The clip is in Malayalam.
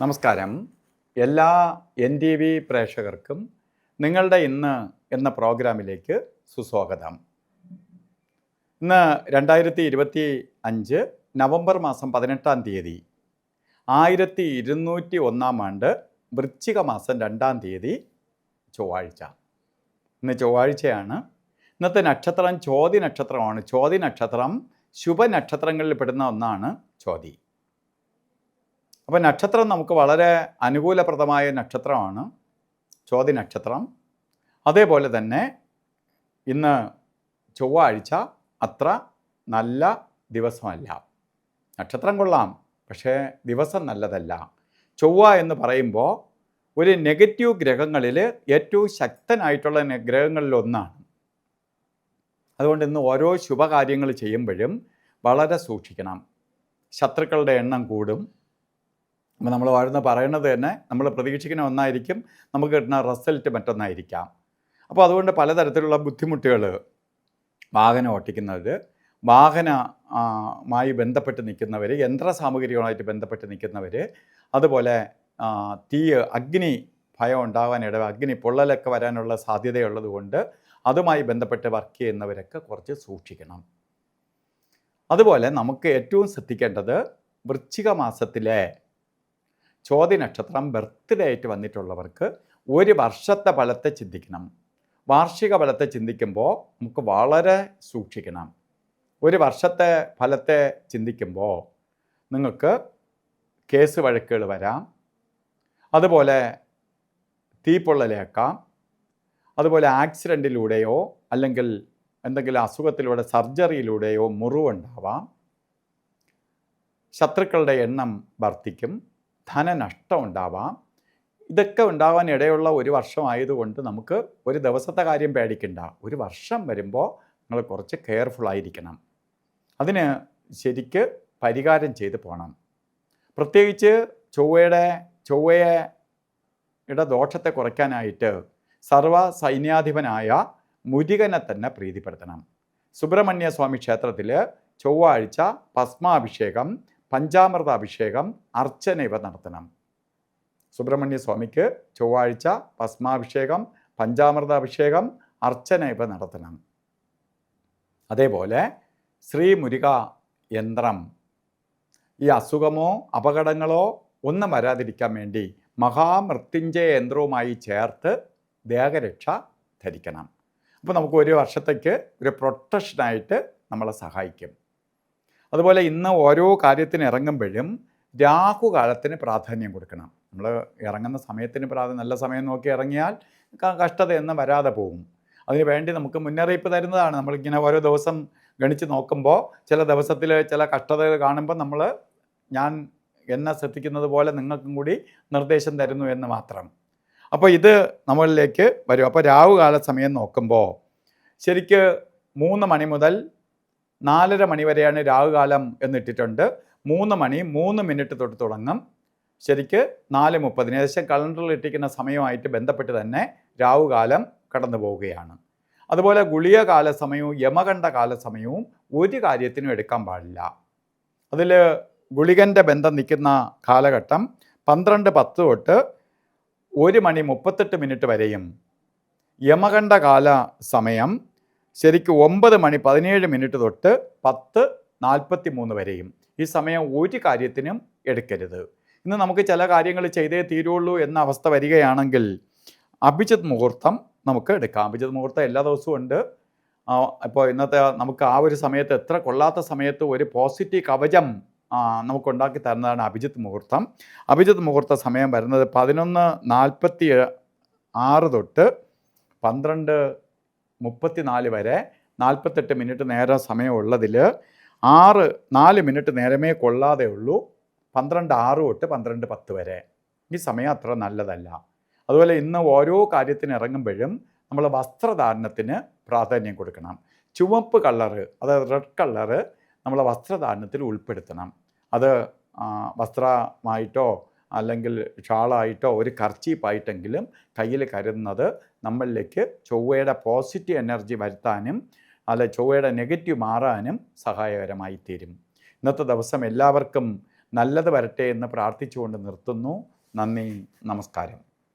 നമസ്കാരം. എല്ലാ NTV പ്രേക്ഷകർക്കും നിങ്ങളുടെ ഇന്ന് എന്ന പ്രോഗ്രാമിലേക്ക് സുസ്വാഗതം. ഇന്ന് 2025 നവംബർ മാസം 18-ാം തീയതി 1201-ാം ആണ്ട് വൃശ്ചിക മാസം 2-ാം തീയതി ചൊവ്വാഴ്ച. ഇന്ന് ചൊവ്വാഴ്ചയാണ്. ഇന്നത്തെ നക്ഷത്രം ചോതി നക്ഷത്രമാണ്. ചോതി നക്ഷത്രം ശുഭനക്ഷത്രങ്ങളിൽ പെടുന്ന ഒന്നാണ് ചോതി. അപ്പോൾ നക്ഷത്രം നമുക്ക് വളരെ അനുകൂലപ്രദമായ നക്ഷത്രമാണ് ചോതി നക്ഷത്രം. അതേപോലെ തന്നെ ഇന്ന് ചൊവ്വാഴ്ച അത്ര നല്ല ദിവസമല്ല. നക്ഷത്രം കൊള്ളാം, പക്ഷേ ദിവസം നല്ലതല്ല. ചൊവ്വ എന്ന് പറയുമ്പോൾ ഒരു നെഗറ്റീവ് ഗ്രഹങ്ങളിൽ ഏറ്റവും ശക്തനായിട്ടുള്ള ഗ്രഹങ്ങളിലൊന്നാണ്. അതുകൊണ്ട് ഇന്ന് ഓരോ ശുഭകാര്യങ്ങൾ ചെയ്യുമ്പോഴും വളരെ സൂക്ഷിക്കണം. ശത്രുക്കളുടെ എണ്ണം കൂടും. അപ്പോൾ നമ്മൾ പറയുന്നത് തന്നെ നമ്മൾ പ്രതീക്ഷിക്കുന്ന ഒന്നായിരിക്കും, നമുക്ക് കിട്ടുന്ന റിസൾട്ട് മറ്റൊന്നായിരിക്കാം. അപ്പോൾ അതുകൊണ്ട് പലതരത്തിലുള്ള ബുദ്ധിമുട്ടുകൾ, വാഹനം ഓട്ടിക്കുന്നവർ, വാഹനമായി ബന്ധപ്പെട്ട് നിൽക്കുന്നവർ, യന്ത്രസാമഗ്രികളുമായിട്ട് ബന്ധപ്പെട്ട് നിൽക്കുന്നവർ, അതുപോലെ അഗ്നി ഭയം ഉണ്ടാകാനിട, അഗ്നി പൊള്ളലൊക്കെ വരാനുള്ള സാധ്യതയുള്ളത് കൊണ്ട് അതുമായി ബന്ധപ്പെട്ട് വർക്ക് ചെയ്യുന്നവരൊക്കെ കുറച്ച് സൂക്ഷിക്കണം. അതുപോലെ നമുക്ക് ഏറ്റവും ശ്രദ്ധിക്കേണ്ടത് വൃശ്ചിക മാസത്തിലെ ചോതി നക്ഷത്രം ബർത്ത്ഡേ ആയിട്ട് വന്നിട്ടുള്ളവർക്ക് ഒരു വർഷത്തെ ഫലത്തെ ചിന്തിക്കണം. വാർഷിക ഫലത്തെ ചിന്തിക്കുമ്പോൾ നമുക്ക് വളരെ സൂക്ഷിക്കണം. ഒരു വർഷത്തെ ഫലത്തെ ചിന്തിക്കുമ്പോൾ നിങ്ങൾക്ക് കേസ് വഴക്കുകൾ വരാം, അതുപോലെ തീപ്പൊള്ളലേക്കാം, അതുപോലെ ആക്സിഡൻറ്റിലൂടെയോ അല്ലെങ്കിൽ എന്തെങ്കിലും അസുഖത്തിലൂടെ സർജറിയിലൂടെയോ മുറിവുണ്ടാവാം, ശത്രുക്കളുടെ എണ്ണം വർദ്ധിക്കും, ധനനഷ്ടം ഉണ്ടാവാം. ഇതൊക്കെ ഉണ്ടാവാൻ ഇടയുള്ള ഒരു വർഷമായതുകൊണ്ട് നമുക്ക് ഒരു ദിവസത്തെ കാര്യം പേടിക്കണ്ട. ഒരു വർഷം വരുമ്പോൾ നിങ്ങൾ കുറച്ച് കെയർഫുള്ളായിരിക്കണം. അതിന് ശരിക്ക് പരിഹാരം ചെയ്ത് പോകണം. പ്രത്യേകിച്ച് ചൊവ്വയുടെ ദോഷത്തെ കുറയ്ക്കാനായിട്ട് സർവ സൈന്യാധിപനായ മുരുകനെ തന്നെ പ്രീതിപ്പെടുത്തണം. സുബ്രഹ്മണ്യ സ്വാമി ക്ഷേത്രത്തിൽ ചൊവ്വാഴ്ച ഭസ്മാഭിഷേകം, പഞ്ചാമൃത അഭിഷേകം, അർച്ചന ഇവ നടത്തണം. സുബ്രഹ്മണ്യ സ്വാമിക്ക് ചൊവ്വാഴ്ച ഭസ്മാഭിഷേകം, പഞ്ചാമൃത അഭിഷേകം, അർച്ചന ഇവ നടത്തണം. അതേപോലെ ശ്രീ മുരുക യന്ത്രം, ഈ അസുഖമോ അപകടങ്ങളോ ഒന്നും വരാതിരിക്കാൻ വേണ്ടി മഹാമൃത്യുഞ്ജയ യന്ത്രവുമായി ചേർത്ത് ദേഹരക്ഷ ധരിക്കണം. അപ്പോൾ നമുക്ക് ഒരു വർഷത്തേക്ക് ഒരു പ്രൊട്ടക്ഷനായിട്ട് നമ്മളെ സഹായിക്കും. അതുപോലെ ഇന്ന് ഓരോ കാര്യത്തിന് ഇറങ്ങുമ്പോഴും രാഹുകാലത്തിന് പ്രാധാന്യം കൊടുക്കണം. നമ്മൾ ഇറങ്ങുന്ന സമയത്തിന് നല്ല സമയം നോക്കി ഇറങ്ങിയാൽ കഷ്ടതയൊന്നും വരാതെ പോകും. അതിന് വേണ്ടി നമുക്ക് മുന്നറിയിപ്പ് തരുന്നതാണ്. നമ്മളിങ്ങനെ ഓരോ ദിവസം ഗണിച്ച് നോക്കുമ്പോൾ ചില ദിവസത്തിൽ ചില കഷ്ടതകൾ കാണുമ്പോൾ ഞാൻ എന്നെ ശ്രദ്ധിക്കുന്നത് പോലെ നിങ്ങൾക്കും കൂടി നിർദ്ദേശം തരുന്നു എന്ന് മാത്രം. അപ്പോൾ ഇത് നമ്മളിലേക്ക് വരും. അപ്പോൾ രാഹുകാല സമയം നോക്കുമ്പോൾ ശരിക്ക് 3 മണി മുതൽ 4:30 മണി വരെയാണ് രാഹുകാലം എന്നിട്ടിട്ടുണ്ട്. 3 മണി 3 മിനിറ്റ് തൊട്ട് തുടങ്ങും. ശരിക്ക് 4:30 ഏകദേശം കലണ്ടറിൽ ഇട്ടിരിക്കുന്ന സമയമായിട്ട് ബന്ധപ്പെട്ട് തന്നെ രാഹുകാലം കടന്നു പോവുകയാണ്. അതുപോലെ ഗുളിക കാല സമയവും യമകണ്ഠ കാല സമയവും ഒരു കാര്യത്തിനും എടുക്കാൻ പാടില്ല. അതിൽ ഗുളികൻ്റെ ബന്ധം നിൽക്കുന്ന കാലഘട്ടം 12:10 തൊട്ട് 1 മണി 38 മിനിറ്റ് വരെയും, യമകണ്ഠ കാല സമയം ശരിക്കും 9 മണി 17 മിനിറ്റ് തൊട്ട് 10:43 വരെയും. ഈ സമയം ഒരു കാര്യത്തിനും എടുക്കരുത്. ഇന്ന് നമുക്ക് ചില കാര്യങ്ങൾ ചെയ്തേ തീരുള്ളൂ എന്ന അവസ്ഥ വരികയാണെങ്കിൽ അഭിജിത്ത് മുഹൂർത്തം നമുക്ക് എടുക്കാം. അഭിജിത്ത് മുഹൂർത്തം എല്ലാ ദിവസവും ഉണ്ട്. ഇപ്പോൾ ഇന്നത്തെ നമുക്ക് ആ ഒരു സമയത്ത് എത്ര കൊള്ളാത്ത സമയത്ത് ഒരു പോസിറ്റീവ് കവചം നമുക്കുണ്ടാക്കി തരുന്നതാണ് അഭിജിത്ത് മുഹൂർത്തം. അഭിജിത്ത് മുഹൂർത്ത സമയം വരുന്നത് 11:46 തൊട്ട് 12:34 വരെ 48 മിനിറ്റ് നേരം സമയമുള്ളതിൽ 4 മിനിറ്റ് നേരമേ കൊള്ളാതെ ഉള്ളൂ. 12:06 തൊട്ട് 12:10 വരെ ഈ സമയം അത്ര നല്ലതല്ല. അതുപോലെ ഇന്ന് ഓരോ കാര്യത്തിന് ഇറങ്ങുമ്പോഴും നമ്മൾ വസ്ത്രധാരണത്തിന് പ്രാധാന്യം കൊടുക്കണം. ചുവപ്പ് കളറ്, അതായത് റെഡ് കളറ് നമ്മളെ വസ്ത്രധാരണത്തിൽ ഉൾപ്പെടുത്തണം. അത് വസ്ത്രമായിട്ടോ അല്ലെങ്കിൽ ഷാളായിട്ടോ ഒരു കർച്ചീപ്പായിട്ടെങ്കിലും കയ്യിൽ കരുതുന്നത് നമ്മളിലേക്ക് ചൊവ്വയുടെ പോസിറ്റീവ് എനർജി വരുത്താനും ചൊവ്വയുടെ നെഗറ്റീവ് മാറാനും സഹായകരമായി തീരും. ഇന്നത്തെ ദിവസം എല്ലാവർക്കും നല്ലത് വരട്ടെ എന്ന് പ്രാർത്ഥിച്ചുകൊണ്ട് നിർത്തുന്നു. നന്ദി, നമസ്കാരം.